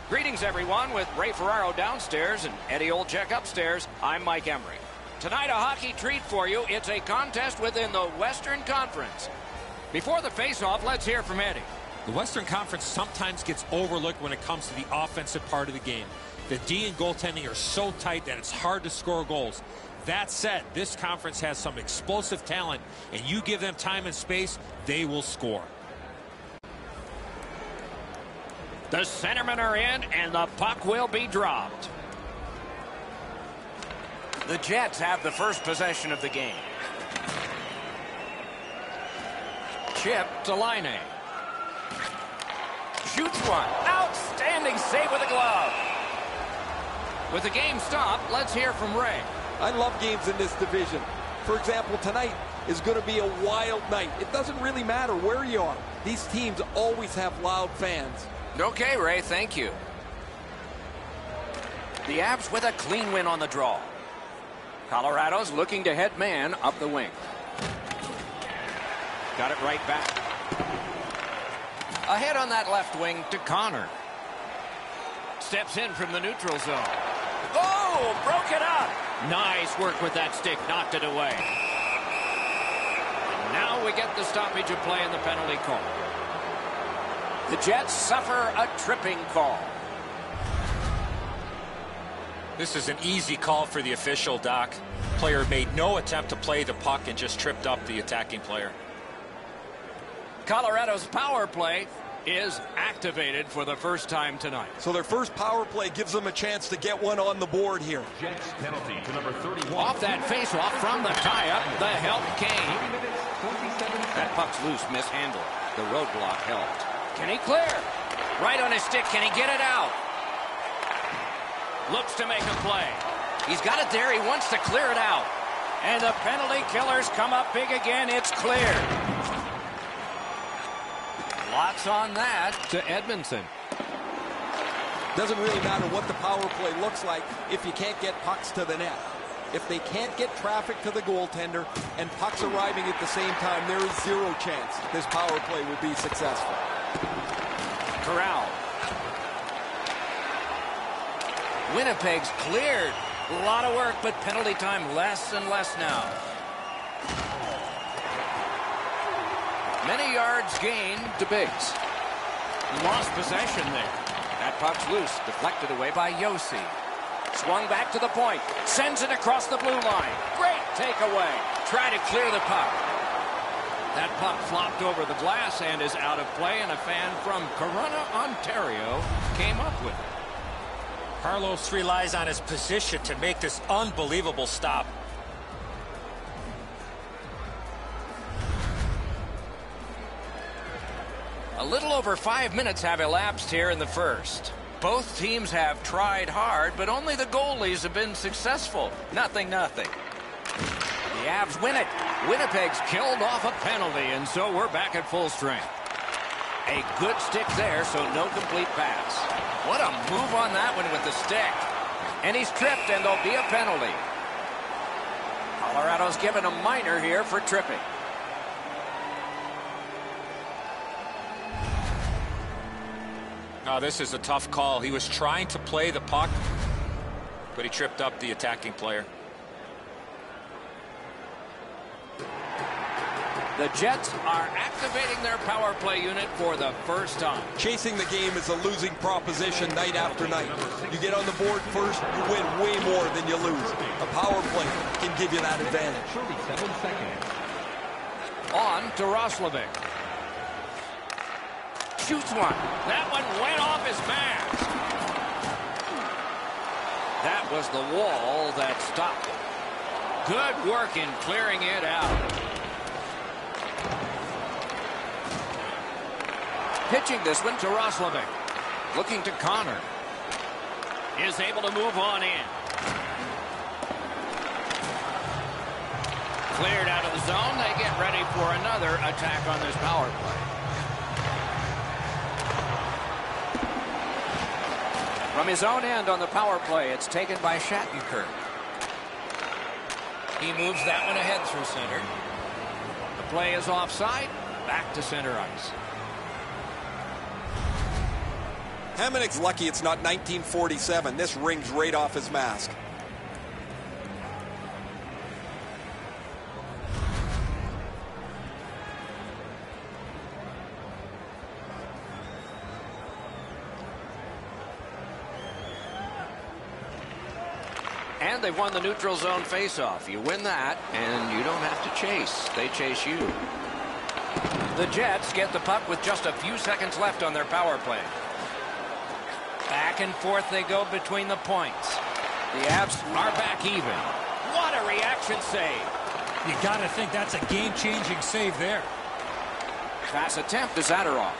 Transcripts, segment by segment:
Greetings, everyone, with Ray Ferraro downstairs and Eddie Olczyk upstairs. I'm Mike Emery. Tonight, a hockey treat for you. It's a contest within the Western Conference. Before the face-off, let's hear from Eddie. The Western Conference sometimes gets overlooked when it comes to the offensive part of the game. The D and goaltending are so tight that it's hard to score goals. That said, this conference has some explosive talent, and you give them time and space, they will score. The centermen are in, and the puck will be dropped. The Jets have the first possession of the game. Chip to Laine. Shoots one. Outstanding save with a glove. With the game stopped, let's hear from Ray. I love games in this division. For example, tonight is going to be a wild night. It doesn't really matter where you are. These teams always have loud fans. Okay, Ray, thank you. The Avs with a clean win on the draw. Colorado's looking to head man up the wing. Got it right back. Ahead on that left wing to Connor. Steps in from the neutral zone. Oh, broke it up. Nice work with that stick, knocked it away. And now we get the stoppage of play in the penalty call. The Jets suffer a tripping call. This is an easy call for the official, Doc. Player made no attempt to play the puck and just tripped up the attacking player. Colorado's power play is activated for the first time tonight. So their first power play gives them a chance to get one on the board here. Jets penalty to number 31. Off that face-off from the tie-up, the help came. That puck's loose, mishandled. The roadblock helped. Can he clear? Right on his stick. Can he get it out? Looks to make a play. He's got it there. He wants to clear it out. And the penalty killers come up big again. It's cleared. Lots on that to Edmondson. Doesn't really matter what the power play looks like if you can't get pucks to the net. If they can't get traffic to the goaltender and pucks arriving at the same time, there is zero chance this power play will be successful. Corral. Winnipeg's cleared. A lot of work, but penalty time less and less now. Many yards gained to Biggs. Lost possession there. That puck's loose, deflected away by Yossi. Swung back to the point. Sends it across the blue line. Great takeaway. Try to clear the puck. That puck flopped over the glass and is out of play, and a fan from Corunna, Ontario came up with it. Carlos relies on his position to make this unbelievable stop. A little over 5 minutes have elapsed here in the first. Both teams have tried hard, but only the goalies have been successful. Nothing. The Avs win it. Winnipeg's killed off a penalty, and so we're back at full strength. A good stick there, so no complete pass. What a move on that one with the stick. And he's tripped, and there'll be a penalty. Colorado's given a minor here for tripping. Oh, this is a tough call. He was trying to play the puck, but he tripped up the attacking player. The Jets are activating their power play unit for the first time. Chasing the game is a losing proposition night after night. You get on the board first, you win way more than you lose. A power play can give you that advantage. 37 seconds. On to Roslovic. Shoots one. That one went off his mask. That was the wall that stopped it. Good work in clearing it out. Pitching this one to Roslovic. Looking to Connor. Is able to move on in. Cleared out of the zone. They get ready for another attack on this power play. From his own end on the power play, it's taken by Shattenkirk. He moves that one ahead through center. The play is offside. Back to center ice. Hamannik's lucky it's not 1947. This rings right off his mask. And they've won the neutral zone faceoff. You win that, and you don't have to chase. They chase you. The Jets get the puck with just a few seconds left on their power play. Back and forth they go between the points. The Avs are back even. What a reaction save. You got to think that's a game-changing save there. Pass attempt to Zadorov.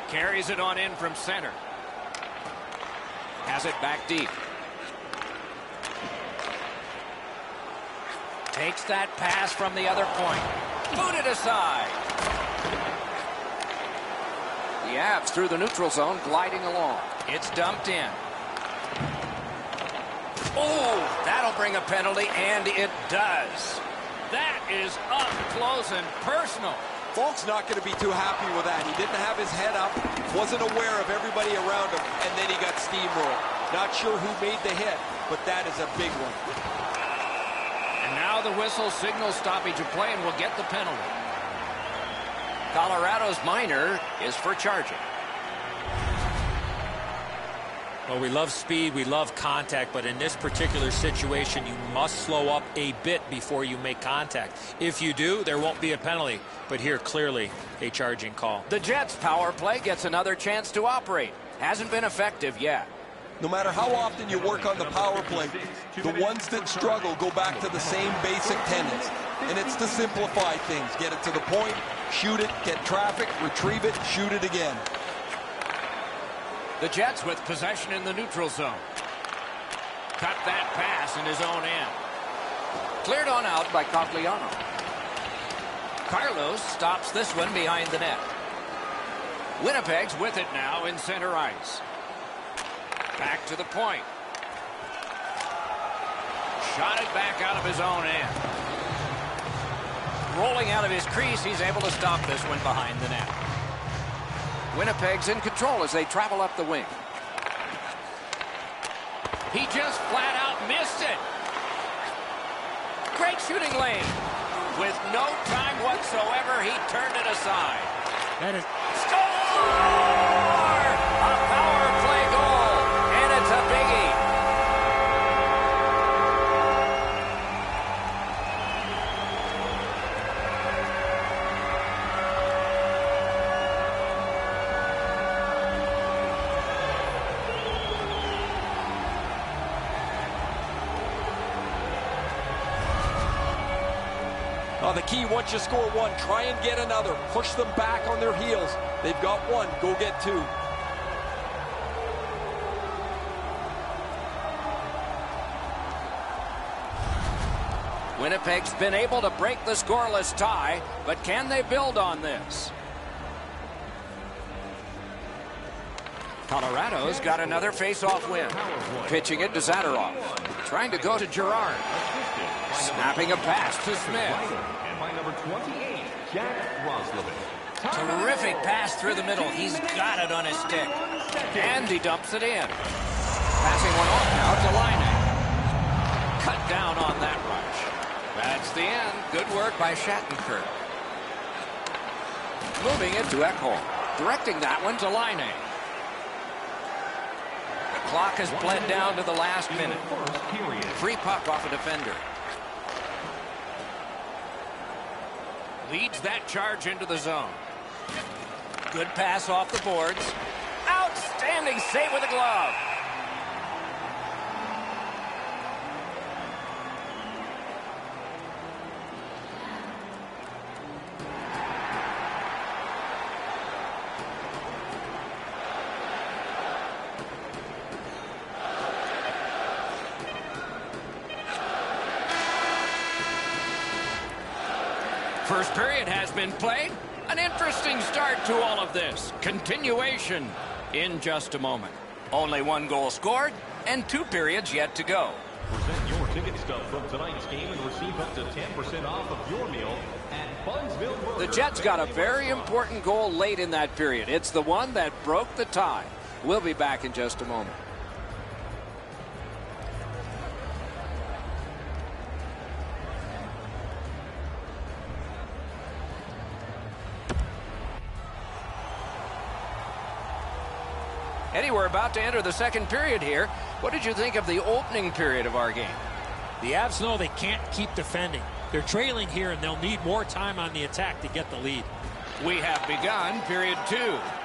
Carries it on in from center. Has it back deep. Takes that pass from the other point. Booted aside. The Avs through the neutral zone, gliding along. It's dumped in. Oh, that'll bring a penalty, and it does. That is up close and personal. Falk's not going to be too happy with that. He didn't have his head up, wasn't aware of everybody around him, and then he got steamrolled. Not sure who made the hit, but that is a big one. And now the whistle signals stoppage of play and will get the penalty. Colorado's minor is for charging. Well, we love speed, we love contact, but in this particular situation, you must slow up a bit before you make contact. If you do, there won't be a penalty. But here, clearly, a charging call. The Jets' power play gets another chance to operate. Hasn't been effective yet. No matter how often you work on the power play, the ones that struggle go back to the same basic tenets. And it's to simplify things. Get it to the point, shoot it, get traffic, retrieve it, shoot it again. The Jets with possession in the neutral zone. Cut that pass in his own end. Cleared on out by Cogliano. Carlos stops this one behind the net. Winnipeg's with it now in center ice. Back to the point. Shot it back out of his own end. Rolling out of his crease, he's able to stop this one behind the net. Winnipeg's in control as they travel up the wing. He just flat out missed it. Great shooting lane. With no time whatsoever, he turned it aside. That is... Score! A power play goal, and it's a biggie. The key, once you score one, try and get another. Push them back on their heels. They've got one. Go get two. Winnipeg's been able to break the scoreless tie, but can they build on this? Colorado's got another face-off win. Pitching it to Zadorov. Trying to go to Girard. Snapping a pass to Smith. And by number 28, Jack Roslovic. Terrific pass through the middle. He's got it on his stick. And he dumps it in. Passing one off now to Laine. Cut down on that rush. That's the end. Good work by Shattenkirk. Moving it to Ekholm. Directing that one to Laine. The clock has bled down to the last minute. Free puck off a defender. Leads that charge into the zone. Good pass off the boards. Outstanding save with a glove. First period has been played. An interesting start to all of this. Continuation in just a moment. Only one goal scored and 2 periods yet to go. Present your ticket stub from tonight's game and receive up to 10% off of your meal at The Jets got a very important goal late in that period. It's the one that broke the tie. We'll be back in just a moment. Eddie, we're about to enter the second period here. What did you think of the opening period of our game? The Avs know they can't keep defending. They're trailing here, and they'll need more time on the attack to get the lead. We have begun period 2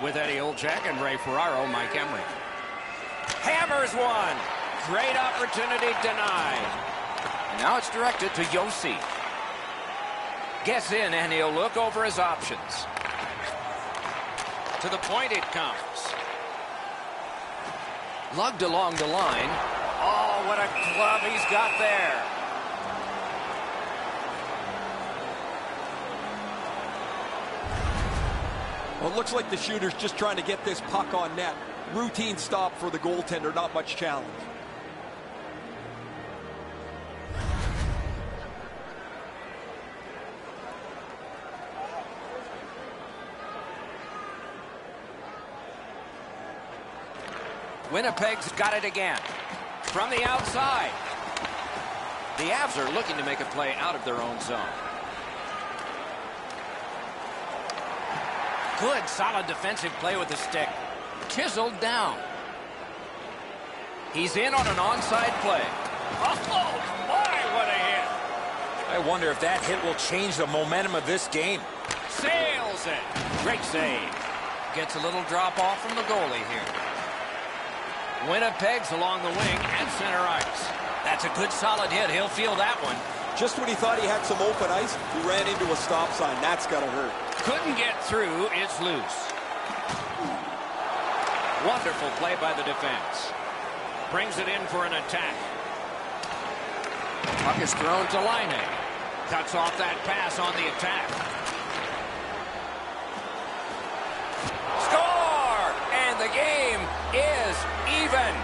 with Eddie Olczyk and Ray Ferraro, Mike Emery. Hammers one. Great opportunity denied. And now it's directed to Yossi. Gets in, and he'll look over his options. To the point it comes. Lugged along the line. Oh, what a glove he's got there. Well, it looks like the shooter's just trying to get this puck on net. Routine stop for the goaltender, not much challenge. Winnipeg's got it again. From the outside. The Avs are looking to make a play out of their own zone. Good, solid defensive play with the stick. Chiseled down. He's in on an onside play. Oh, my, what a hit. I wonder if that hit will change the momentum of this game. Sails it. Great save. Gets a little drop off from the goalie here. Winnipeg's along the wing and center ice. That's a good solid hit. He'll feel that one. Just when he thought he had some open ice, he ran into a stop sign. That's got to hurt. Couldn't get through. It's loose. Wonderful play by the defense. Brings it in for an attack. Puck is thrown to Line. Cuts off that pass on the attack. Score! And the game is even.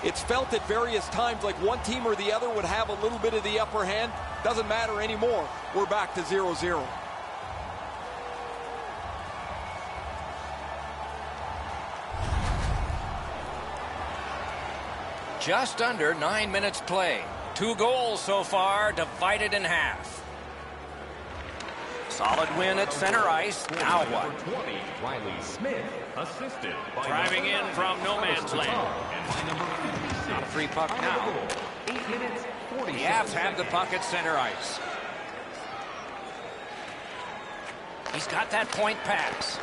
It's felt at various times like one team or the other would have a little bit of the upper hand. Doesn't matter anymore. We're back to 0-0. Just under 9 minutes play. 2 goals so far, divided in half. Solid win at center ice. Now what? 20, Riley Smith, assisted by driving in from no man's land. Not a free puck now. 8 minutes, 40 The Avs have the puck at center ice. He's got that point pass.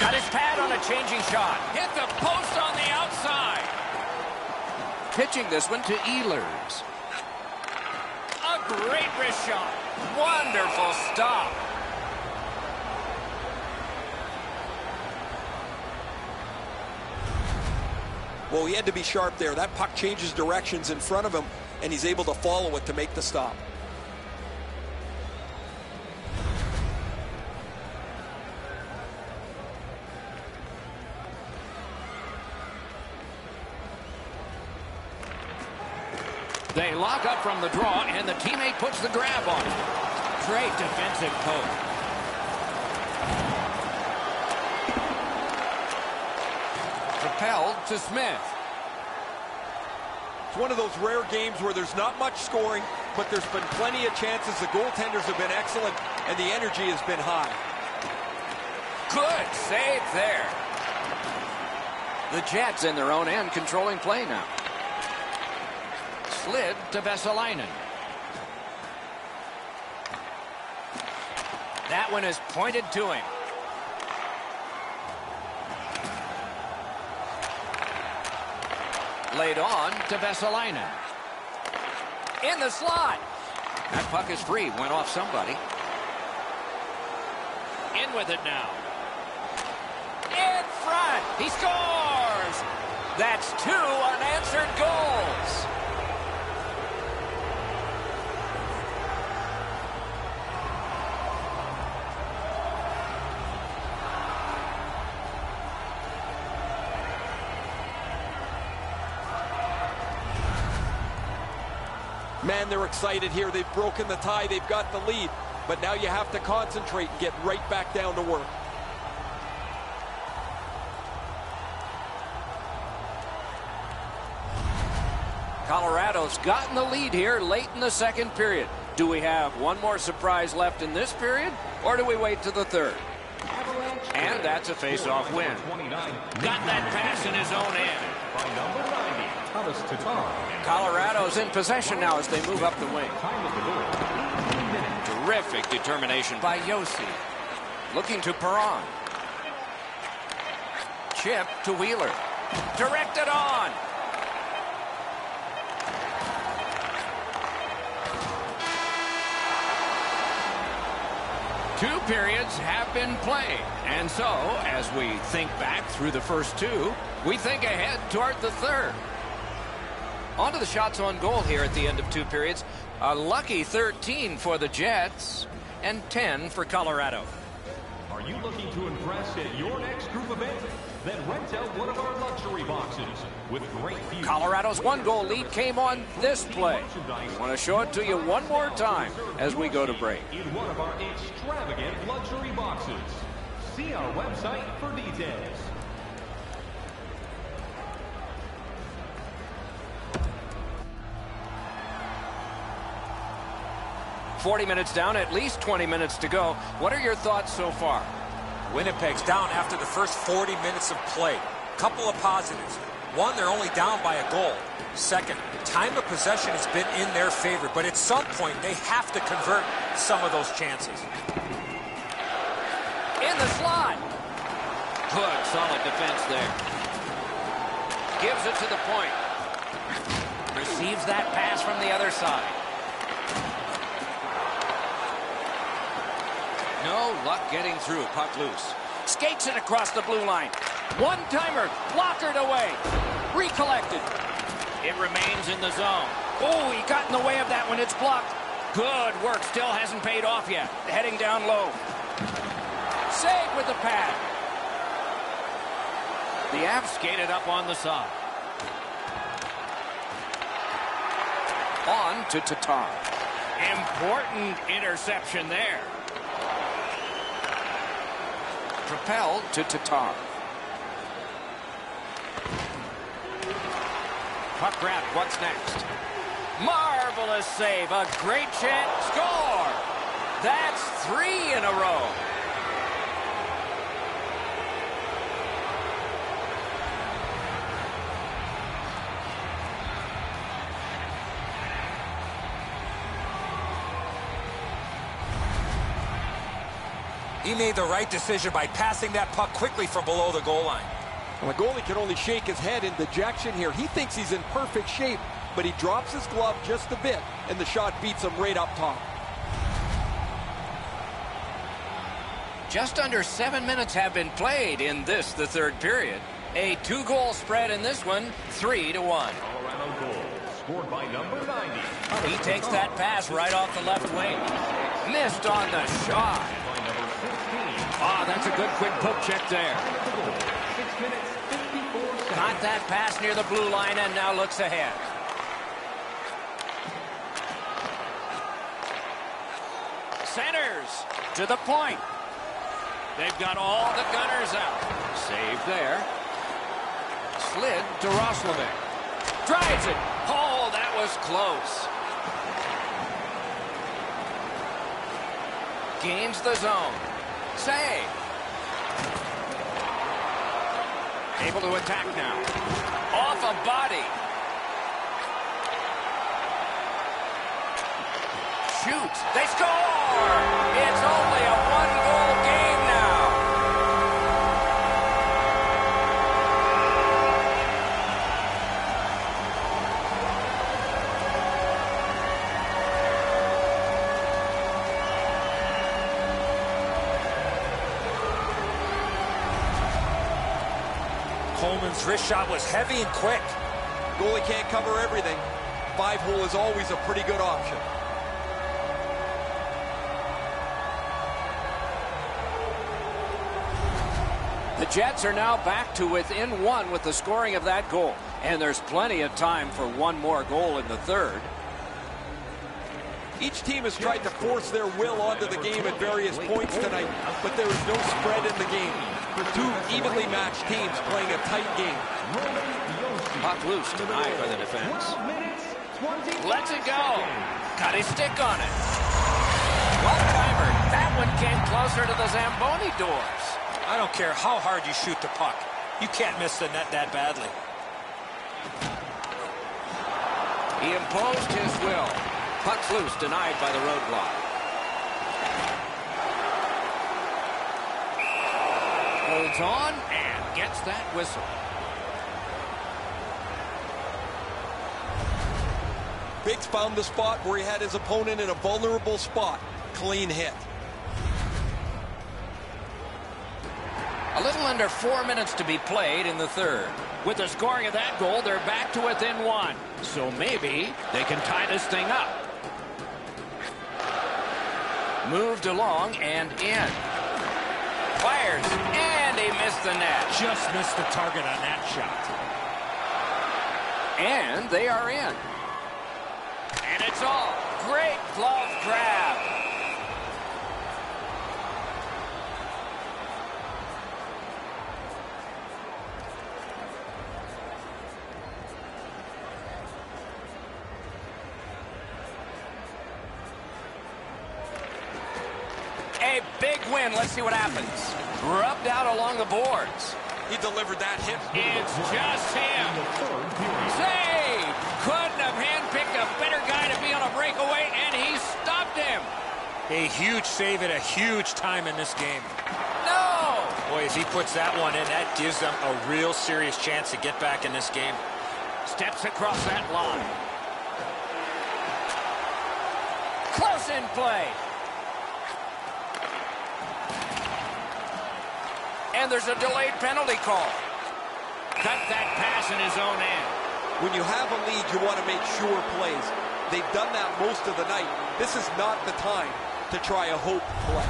Got his pad on a changing shot. Hit the post on the outside. Pitching this one to Ehlers. A great wrist shot. Wonderful stop. Well, he had to be sharp there. That puck changes directions in front of him, and he's able to follow it to make the stop. They lock up from the draw, and the teammate puts the grab on it. Great defensive poke. Propelled to Smith. It's one of those rare games where there's not much scoring, but there's been plenty of chances. The goaltenders have been excellent, and the energy has been high. Good save there. The Jets in their own end controlling play now. Slid to Vesalainen. That one is pointed to him. Laid on to Vesalainen. In the slot. That puck is free. Went off somebody. In with it now. In front. He scores. That's 2 unanswered goals. Man, they're excited here. They've broken the tie. They've got the lead. But now you have to concentrate and get right back down to work. Colorado's gotten the lead here late in the second period. Do we have one more surprise left in this period, or do we wait to the third? And that's a face-off win. Got that pass in his own end. Colorado's in possession now as they move up the wing. Terrific determination by Yossi. Looking to Perron. Chip to Wheeler. Directed on. Two periods have been played, and so, as we think back through the first two, we think ahead toward the third. On to the shots on goal here at the end of two periods. A lucky 13 for the Jets, and 10 for Colorado. Are you looking to impress at your next group event? Then rent out one of our luxury boxes with great views. Colorado's one-goal lead came on this play. We want to show it to you one more time as we go to break. In one of our extravagant luxury boxes. See our website for details. $40 minutes down, at least 20 minutes to go. What are your thoughts so far? Winnipeg's down after the first 40 minutes of play. Couple of positives. One, they're only down by a goal. Second, time of possession has been in their favor, but at some point they have to convert some of those chances. In the slot. Good, solid defense there. Gives it to the point. Receives that pass from the other side. No luck getting through. Puck loose. Skates it across the blue line. One-timer. Blockered away. Recollected. It remains in the zone. Oh, he got in the way of that one. It's blocked. Good work. Still hasn't paid off yet. Heading down low. Save with the pad. The Avs skated up on the side. On to Tatar. Important interception there. Propelled to Tatar. Puck grab. What's next? Marvelous save. A great chance. Score. That's 3 in a row. He made the right decision by passing that puck quickly from below the goal line. Well, the goalie can only shake his head in dejection here. He thinks he's in perfect shape, but he drops his glove just a bit, and the shot beats him right up top. Just under 7 minutes have been played in this, the third period. A 2-goal spread in this one, 3-1. Colorado goal scored by number 90. He takes that pass right off the left wing. Missed on the shot. Ah, that's a good quick poke check there. 6 minutes, 54 seconds. Got that pass near the blue line and now looks ahead. Centers to the point. They've got all the gunners out. Save there. Slid to Roslovic. Drives it. Oh, that was close. Gains the zone. Save. Able to attack now. Off a body. Shoots. They score! It's only a 1-goal game now. Coleman's wrist shot was heavy and quick. Goalie can't cover everything. 5-hole is always a pretty good option. The Jets are now back to within 1 with the scoring of that goal. And there's plenty of time for one more goal in the third. Each team has tried to force their will onto the game at various points tonight, but there is no spread in the game. Two evenly matched teams playing a tight game. Puck loose, denied by the defense. Lets it go. Got his stick on it. One-timer. That one came closer to the Zamboni doors. I don't care how hard you shoot the puck. You can't miss the net that badly. He imposed his will. Puck's loose, denied by the roadblock. Holds on and gets that whistle. Biggs found the spot where he had his opponent in a vulnerable spot. Clean hit. A little under 4 minutes to be played in the third. With the scoring of that goal, they're back to within one. So maybe they can tie this thing up. Moved along and in. Fires, and he missed the net. Just missed the target on that shot. And they are in. And it's all. Great glove grab. A big win. Let's see what happens. Rubbed out along the boards. He delivered that hit. It's just him. Save! Couldn't have handpicked a better guy to be on a breakaway, and he stopped him. A huge save at a huge time in this game. No! Boy, as he puts that one in, that gives them a real serious chance to get back in this game. Steps across that line. Close in play. And there's a delayed penalty call. Cut that pass in his own end. When you have a lead, you want to make sure plays. They've done that most of the night. This is not the time to try a hope play.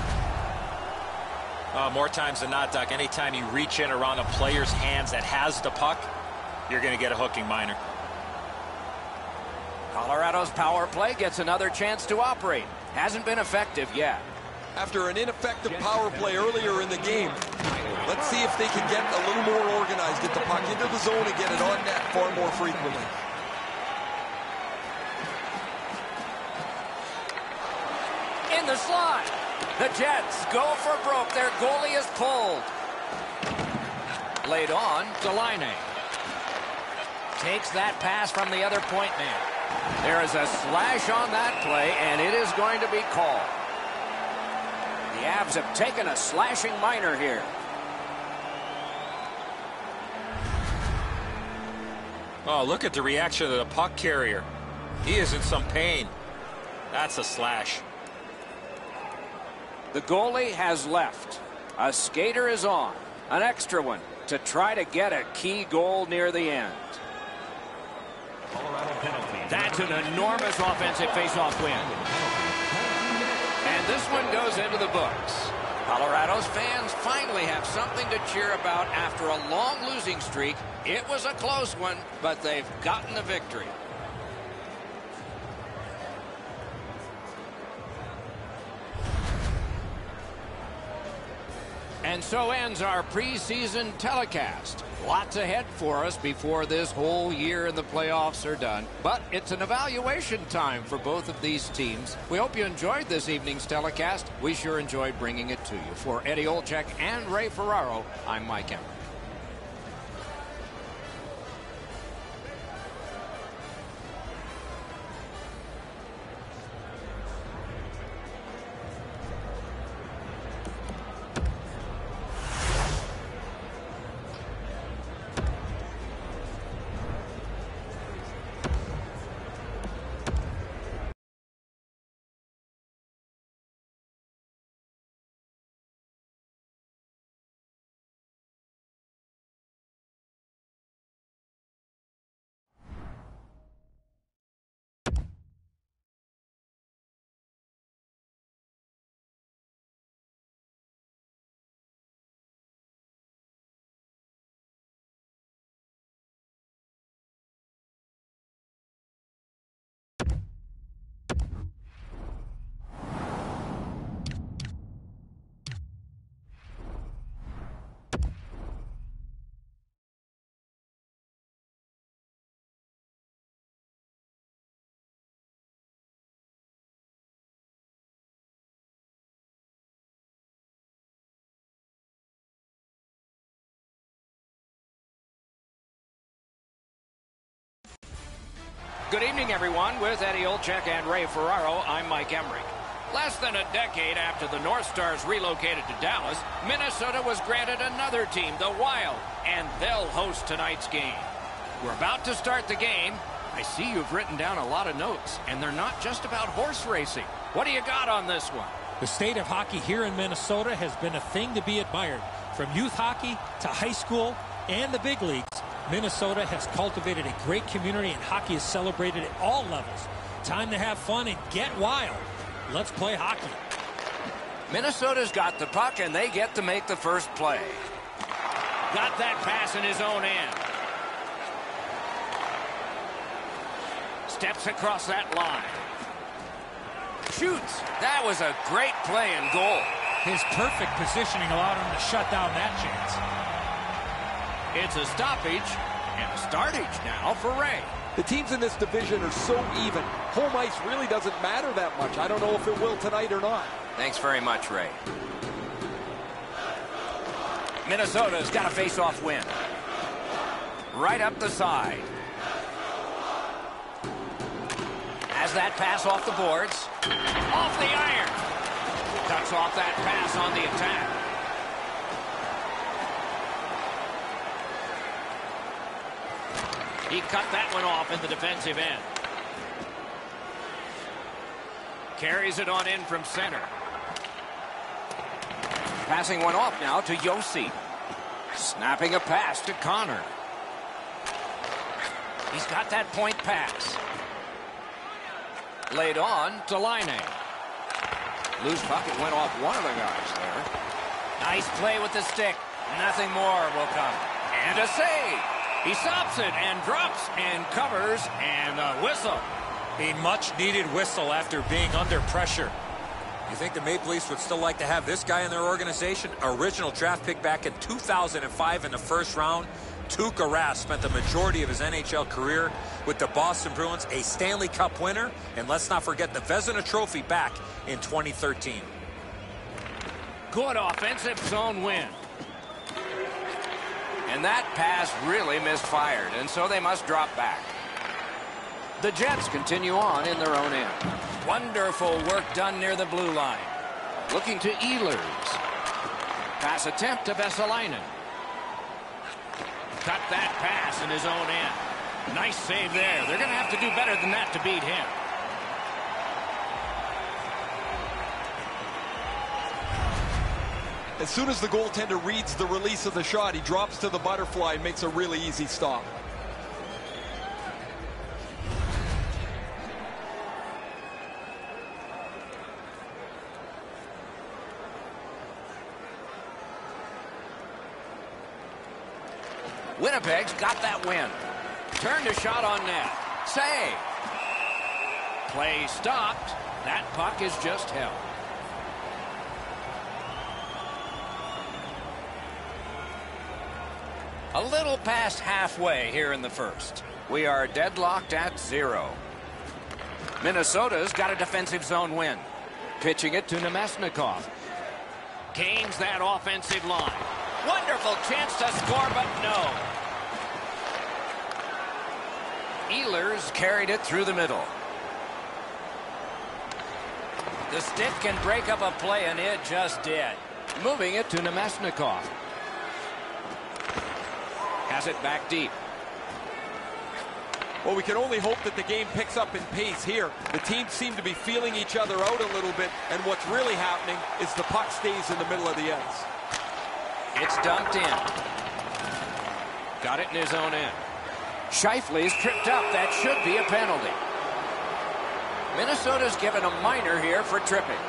More times than not, Doc, anytime you reach in around a player's hands that has the puck, you're going to get a hooking minor. Colorado's power play gets another chance to operate. Hasn't been effective yet. After an ineffective power play earlier in the game, let's see if they can get a little more organized, get the puck into the zone and get it on net far more frequently. In the slot. The Jets go for broke. Their goalie is pulled. Laid on to Line. Takes that pass from the other point man. There is a slash on that play, and it is going to be called. The Avs have taken a slashing minor here. Oh, look at the reaction of the puck carrier. He is in some pain. That's a slash. The goalie has left. A skater is on. An extra one to try to get a key goal near the end. That's an enormous offensive faceoff win. And this one goes into the books. Colorado's fans finally have something to cheer about after a long losing streak. It was a close one, but they've gotten the victory. And so ends our preseason telecast. Lots ahead for us before this whole year in the playoffs are done. But it's an evaluation time for both of these teams. We hope you enjoyed this evening's telecast. We sure enjoyed bringing it to you. For Eddie Olczyk and Ray Ferraro, I'm Mike Emmer. Good evening, everyone. With Eddie Olczyk and Ray Ferraro, I'm Mike Emmerich. Less than a decade after the North Stars relocated to Dallas, Minnesota was granted another team, the Wild, and they'll host tonight's game. We're about to start the game. I see you've written down a lot of notes, and they're not just about horse racing. What do you got on this one? The state of hockey here in Minnesota has been a thing to be admired. From youth hockey to high school and the big leagues, Minnesota has cultivated a great community, and hockey is celebrated at all levels. Time to have fun and get wild. Let's play hockey. Minnesota's got the puck, and they get to make the first play. Got that pass in his own end. Steps across that line. Shoots. That was a great play and goal. His perfect positioning allowed him to shut down that chance. It's a stoppage and a startage now for Ray. The teams in this division are so even. Home ice really doesn't matter that much. I don't know if it will tonight or not. Thanks very much, Ray. Minnesota's got a face-off win. Right up the side. Has that pass off the boards. Off the iron. Cuts off that pass on the attack. He cut that one off in the defensive end. Carries it on in from center. Passing one off now to Yossi. Snapping a pass to Connor. He's got that point pass. Laid on to Line. Loose puck, it went off one of the guys there. Nice play with the stick. Nothing more will come. And a save. He stops it and drops and covers and a whistle. A much-needed whistle after being under pressure. You think the Maple Leafs would still like to have this guy in their organization? Original draft pick back in 2005 in the first round. Tuukka Rask spent the majority of his NHL career with the Boston Bruins, a Stanley Cup winner, and let's not forget the Vezina Trophy back in 2013. Good offensive zone win. And that pass really misfired, and so they must drop back. The Jets continue on in their own end. Wonderful work done near the blue line. Looking to Ehlers. Pass attempt to Vesalainen. Cut that pass in his own end. Nice save there. They're going to have to do better than that to beat him. As soon as the goaltender reads the release of the shot, he drops to the butterfly and makes a really easy stop. Winnipeg's got that win. Turned a shot on net. Save. Play stopped. That puck is just held. A little past halfway here in the first. We are deadlocked at 0. Minnesota's got a defensive zone win. Pitching it to Nemesnikov. Gains that offensive line. Wonderful chance to score, but no. Ehlers carried it through the middle. The stick can break up a play, and it just did. Moving it to Nemesnikov. Has it back deep. Well, we can only hope that the game picks up in pace here. The teams seem to be feeling each other out a little bit, and what's really happening is the puck stays in the middle of the ice. It's dumped in. Got it in his own end. Scheifele's tripped up. That should be a penalty. Minnesota's given a minor here for tripping.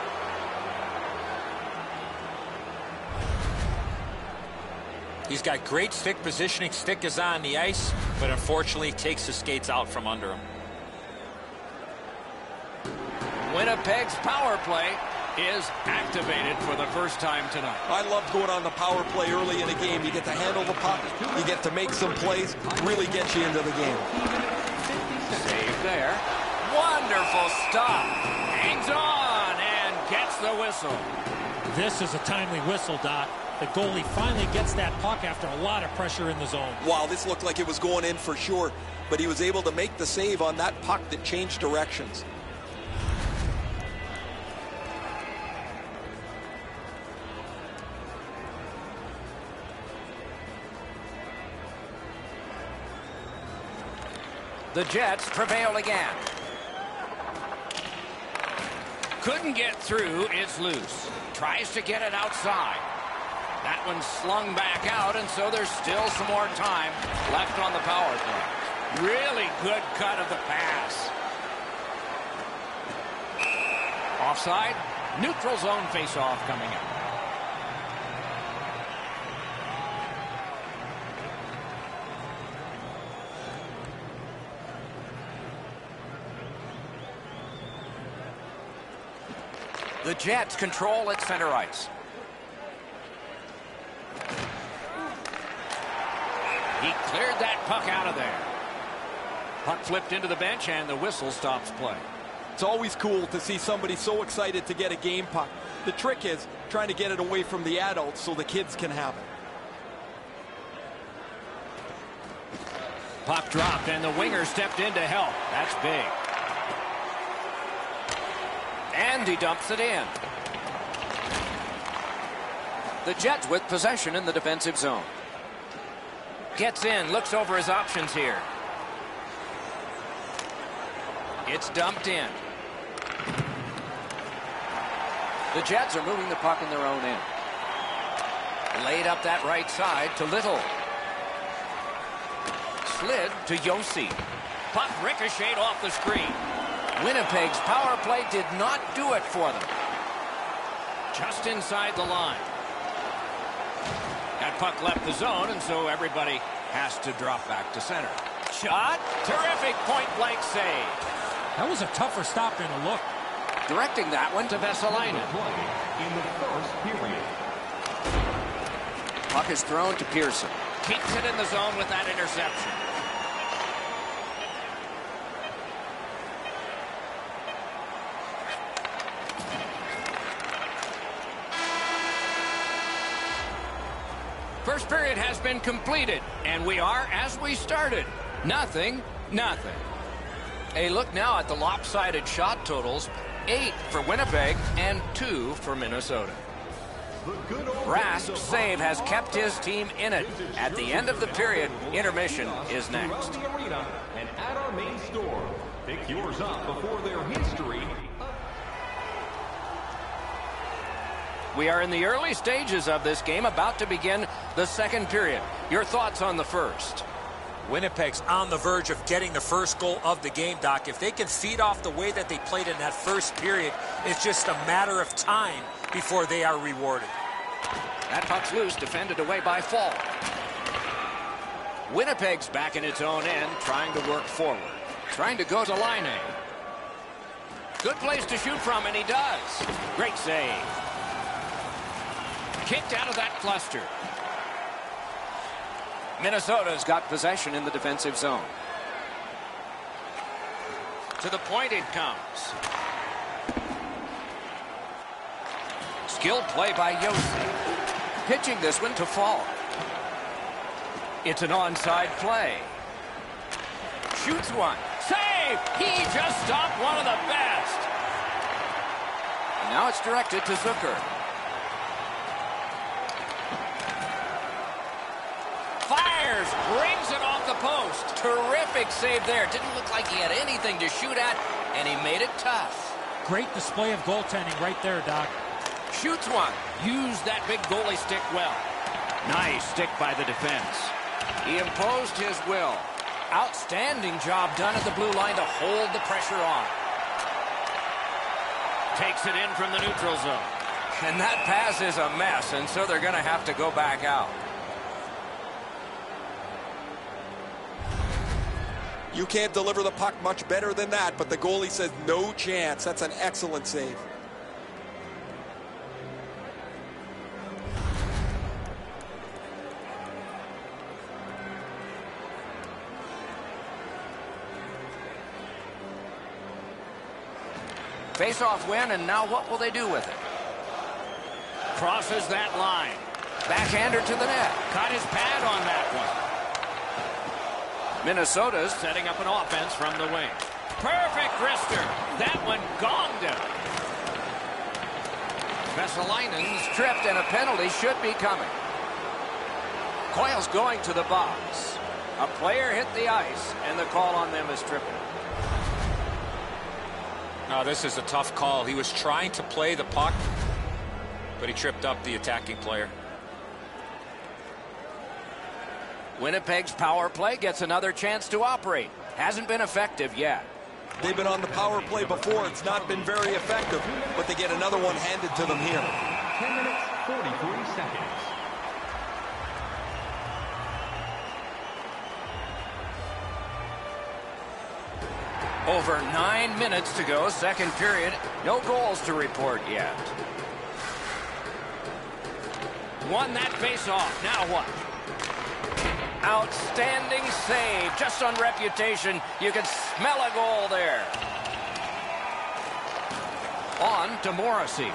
He's got great stick positioning. Stick is on the ice, but unfortunately takes the skates out from under him. Winnipeg's power play is activated for the first time tonight. I love going on the power play early in a game. You get to handle the puck, you get to make some plays, really get you into the game. Save there. Wonderful stop. Hangs on and gets the whistle. This is a timely whistle, Doc. The goalie finally gets that puck after a lot of pressure in the zone. Wow, this looked like it was going in for sure, but he was able to make the save on that puck that changed directions. The Jets prevail again. Couldn't get through. It's loose. Tries to get it outside. That one's slung back out, and so there's still some more time left on the power play. Really good cut of the pass. Offside. Neutral zone faceoff coming up. The Jets control at center ice. He cleared that puck out of there. Puck flipped into the bench, and the whistle stops play. It's always cool to see somebody so excited to get a game puck. The trick is trying to get it away from the adults so the kids can have it. Puck dropped, and the winger stepped in to help. That's big. And he dumps it in. The Jets with possession in the defensive zone. Gets in, looks over his options here. It's dumped in. The Jets are moving the puck in their own end. Laid up that right side to Little. Slid to Yossi. Puck ricocheted off the screen. Winnipeg's power play did not do it for them. Just inside the line. That puck left the zone, and so everybody has to drop back to center. Shot. Terrific point-blank save. That was a tougher stop than a look. Directing that one to Vesalainen. In the first period. Puck is thrown to Pearson. Keeps it in the zone with that interception. First period has been completed, and we are as we started. Nothing. A look now at the lopsided shot totals. 8 for Winnipeg and 2 for Minnesota. Rask's save has kept his team in it. At the end of the period, intermission is next. And at our main store, pick yours up before their history. We are in the early stages of this game, about to begin the second period. Your thoughts on the first? Winnipeg's on the verge of getting the first goal of the game, Doc. If they can feed off the way that they played in that first period, it's just a matter of time before they are rewarded. That puck's loose, defended away by Fall. Winnipeg's back in its own end, trying to work forward. Trying to go to Laine. Good place to shoot from, and he does. Great save. Kicked out of that cluster. Minnesota's got possession in the defensive zone. To the point it comes. Skilled play by Yossi. Pitching this one to Fall. It's an onside play. Shoots one. Save! He just stopped one of the best. And now it's directed to Zucker. Fires, brings it off the post. Terrific save there. Didn't look like he had anything to shoot at, and he made it tough. Great display of goaltending right there, Doc. Shoots one. Used that big goalie stick well. Nice stick by the defense. He imposed his will. Outstanding job done at the blue line to hold the pressure on. Takes it in from the neutral zone. And that pass is a mess, and so they're going to have to go back out. You can't deliver the puck much better than that, but the goalie says no chance. That's an excellent save. Face-off win, and now what will they do with it? Crosses that line. Backhander to the net. Caught his pad on that one. Minnesota's Setting up an offense from the wing. Perfect wrister. That one gonged him. Vesalainen's tripped and a penalty should be coming. Coyle's going to the box. A player hit the ice, and the call on them is tripping. Now, this is a tough call. He was trying to play the puck, but he tripped up the attacking player. Winnipeg's power play gets another chance to operate. Hasn't been effective yet. They've been on the power play before. It's not been very effective, but they get another one handed to them here. 10 minutes, 43 seconds. Over 9 minutes to go, second period. No goals to report yet. Won that face-off. Now what? Outstanding save. Just on reputation, you can smell a goal there. On to Morrissey.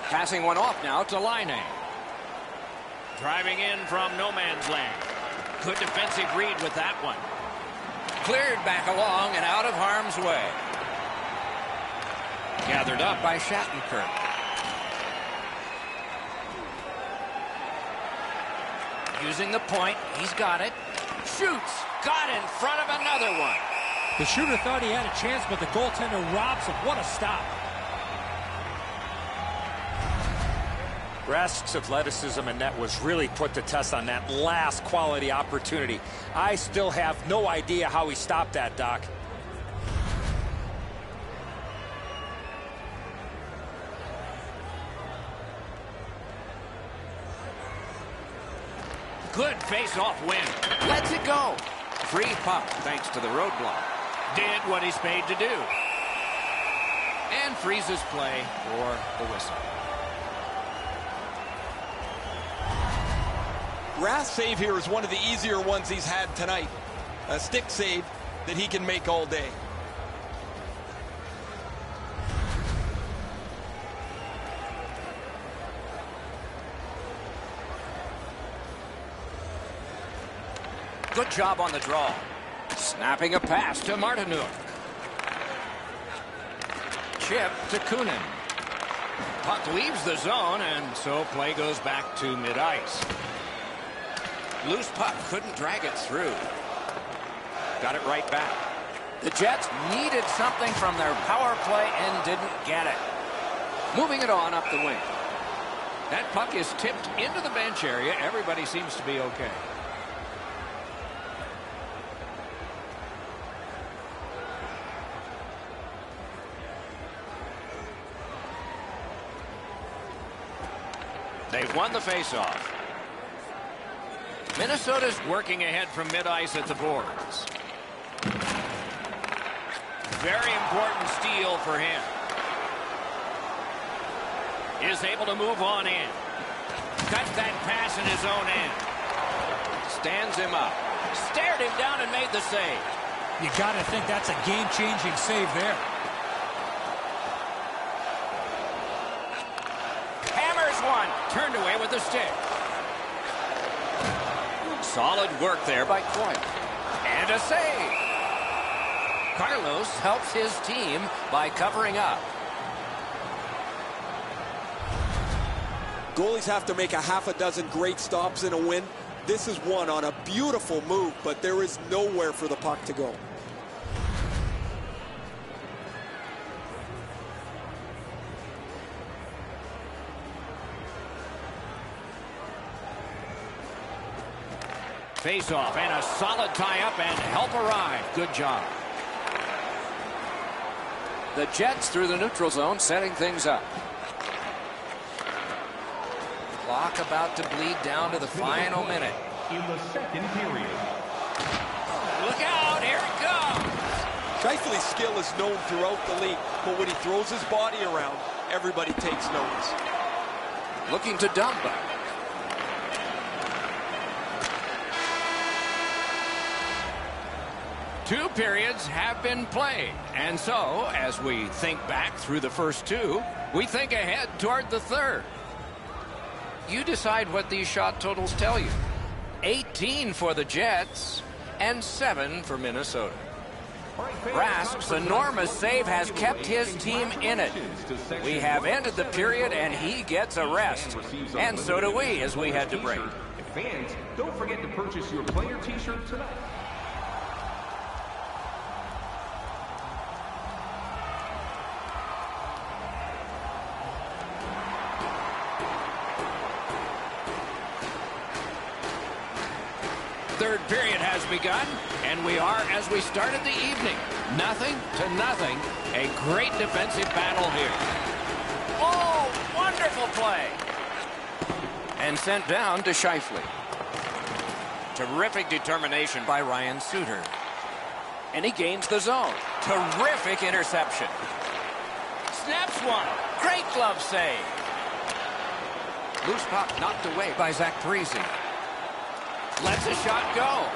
Passing one off now to Laine. Driving in from no man's land. Good defensive read with that one. Cleared back along and out of harm's way. Gathered up by Shattenkirk. Using the point, he's got it. Shoots, got in front of another one. The shooter thought he had a chance, but the goaltender robs him. What a stop. Rask's athleticism and net was really put to test on that last quality opportunity. I still have no idea how he stopped that, Doc. Good face-off win. Lets it go. Free puck thanks to the roadblock. Did what he's paid to do. And freezes play for the whistle. Rask's save here is one of the easier ones he's had tonight. A stick save that he can make all day. Good job on the draw. Snapping a pass to Martinuk. Chip to Kunin. Puck leaves the zone, and so play goes back to mid-ice. Loose puck, couldn't drag it through. Got it right back. The Jets needed something from their power play and didn't get it. Moving it on up the wing. That puck is tipped into the bench area. Everybody seems to be okay. They've won the faceoff. Minnesota's Working ahead from mid-ice at the boards. Very important steal for him. Is able to move on in. Cut that pass in his own end. stands him up. Stared him down and made the save. You got to think that's a game-changing save there. Hammers one. Turned away with the stick. Solid work there by Coyle. And a save. Carlos helps his team by covering up. Goalies have to make a half a dozen great stops in a win. This is one on a beautiful move, but there is nowhere for the puck to go. Face-off and a solid tie-up and help arrive. Good job. The Jets through the neutral zone, setting things up. Clock about to bleed down to the final minute. In the second period. Look out, here it comes. Scheifele's skill is known throughout the league, but when he throws his body around, everybody takes notice. Looking to Dumba. Two periods have been played, and so, as we think back through the first two, we think ahead toward the third. you decide what these shot totals tell you. 18 for the Jets and 7 for Minnesota. Rask's enormous save has kept his team in it. We have ended the period, and he gets a rest. And so do we as we head to break. Fans, don't forget to purchase your player t-shirt tonight. Third period has begun, and we are as we started the evening. 0-0. A great defensive battle here. Oh, wonderful play. And sent down to Scheifele. Terrific determination by Ryan Suter. And he gains the zone. Terrific interception. Snaps one. Great glove save. Loose puck knocked away by Zach Parise. Lets a shot go.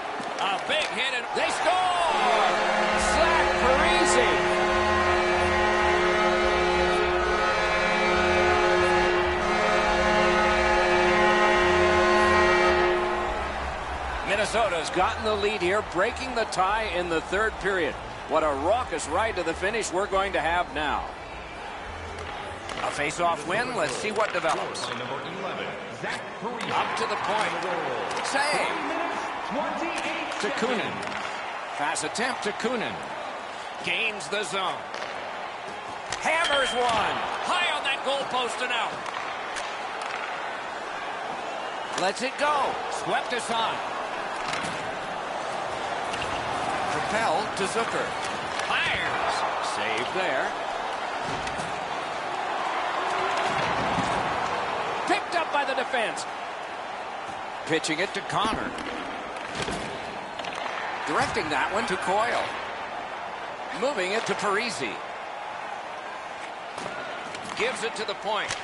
A big hit, and they score! Zach Parise. Minnesota's gotten the lead here, breaking the tie in the third period. What a raucous ride to the finish we're going to have now. A face-off win. Let's see what develops. Up to the point. Save. To Kunin. Pass attempt to Kunin. Gains the zone. Hammers one. High on that goalpost and out. Lets it go. Swept aside. Propelled to Zucker. Fires. Save there. Picked up by the defense. Pitching it to Connor. Directing that one to Coyle. Moving it to Parise. Gives it to the point.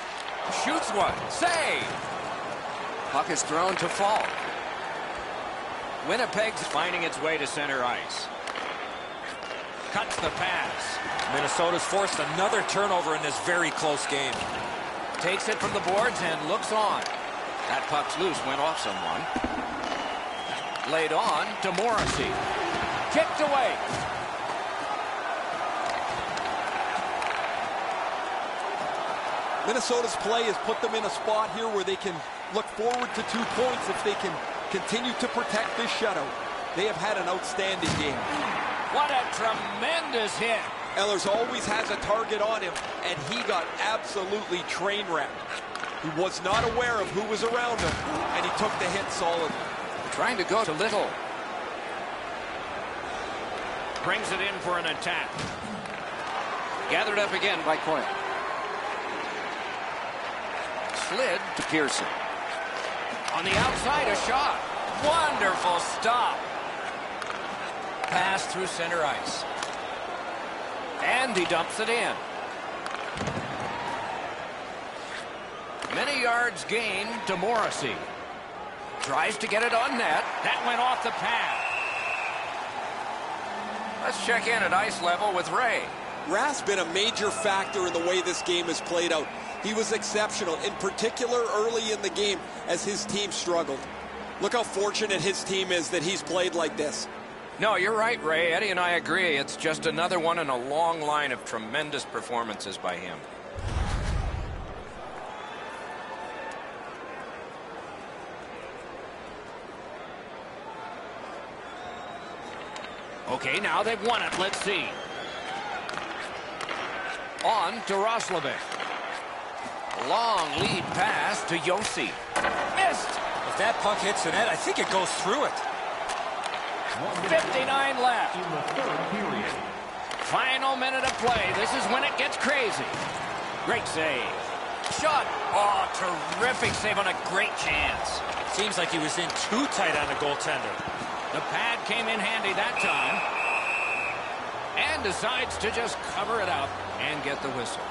Shoots one. Save. Puck is thrown to Falk. Winnipeg's finding its way to center ice. Cuts the pass. Minnesota's forced another turnover in this very close game. Takes it from the boards and looks on. That puck's loose, went off someone. Laid on to Morrissey. Kicked away. Minnesota's play has put them in a spot here where they can look forward to 2 points if they can continue to protect this shutout. They have had an outstanding game. What a tremendous hit. Ehlers always has a target on him, and he got absolutely train wrecked. He was not aware of who was around him, and he took the hit solidly. Trying to go to Little. Brings it in for an attack. Gathered up again by Coyle. Slid to Pearson. On the outside, a shot. Wonderful stop. Pass through center ice. And he dumps it in. Many yards gained to Morrissey. Tries to get it on net. That went off the pad. Let's check in at ice level with Ray. Rask's been a major factor in the way this game has played out. He was exceptional, in particular early in the game as his team struggled. Look how fortunate his team is that he's played like this. No, you're right, Ray. Eddie and I agree. It's just another one in a long line of tremendous performances by him. Okay, now they've won it. Let's see. On to Roslovic. Long lead pass to Yossi. Missed. If that puck hits the net, I think it goes through it. 59 left. In the third period. Final minute of play. This is when it gets crazy. Great save. Shot. Oh, terrific save on a great chance. Seems like he was in too tight on the goaltender. The pad came in handy that time. And decides to just cover it up and get the whistle.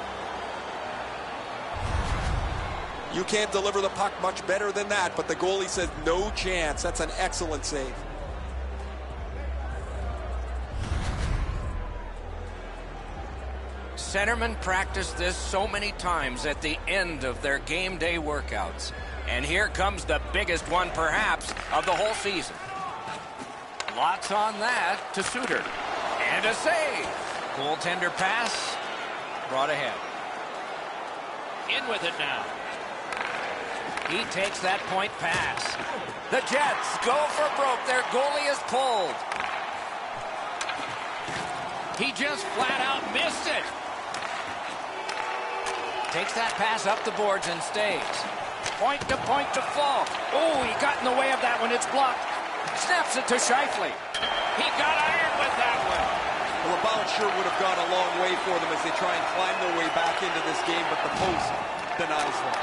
You can't deliver the puck much better than that, but the goalie says no chance. That's an excellent save. centermen practice this so many times at the end of their game day workouts. And here comes the biggest one, perhaps, of the whole season. Lots on that to Suter. And a save. Goaltender pass. Brought ahead. In with it now. He takes that point pass. The Jets go for broke. Their goalie is pulled. He just flat out missed it. Takes that pass up the boards and stays. Point to fall. Oh, he got in the way of that one. It's blocked. Snaps it to Scheifele. He got iron with that one. Well, the bounce sure would have gone a long way for them as they try and climb their way back into this game, but the post denies them.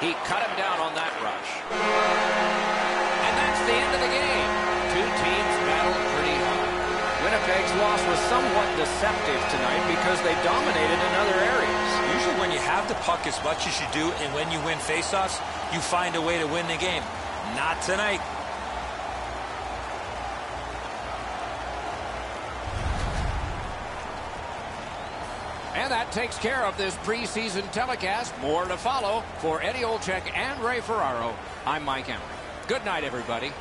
He cut him down on that rush. And that's the end of the game. Two teams battled pretty hard. Winnipeg's loss was somewhat deceptive tonight because they dominated in other areas. Usually when you have the puck as much as you do and when you win faceoffs, you find a way to win the game. Not tonight. And that takes care of this preseason telecast. More to follow. For Eddie Olczyk and Ray Ferraro, I'm Mike Emery. Good night, everybody.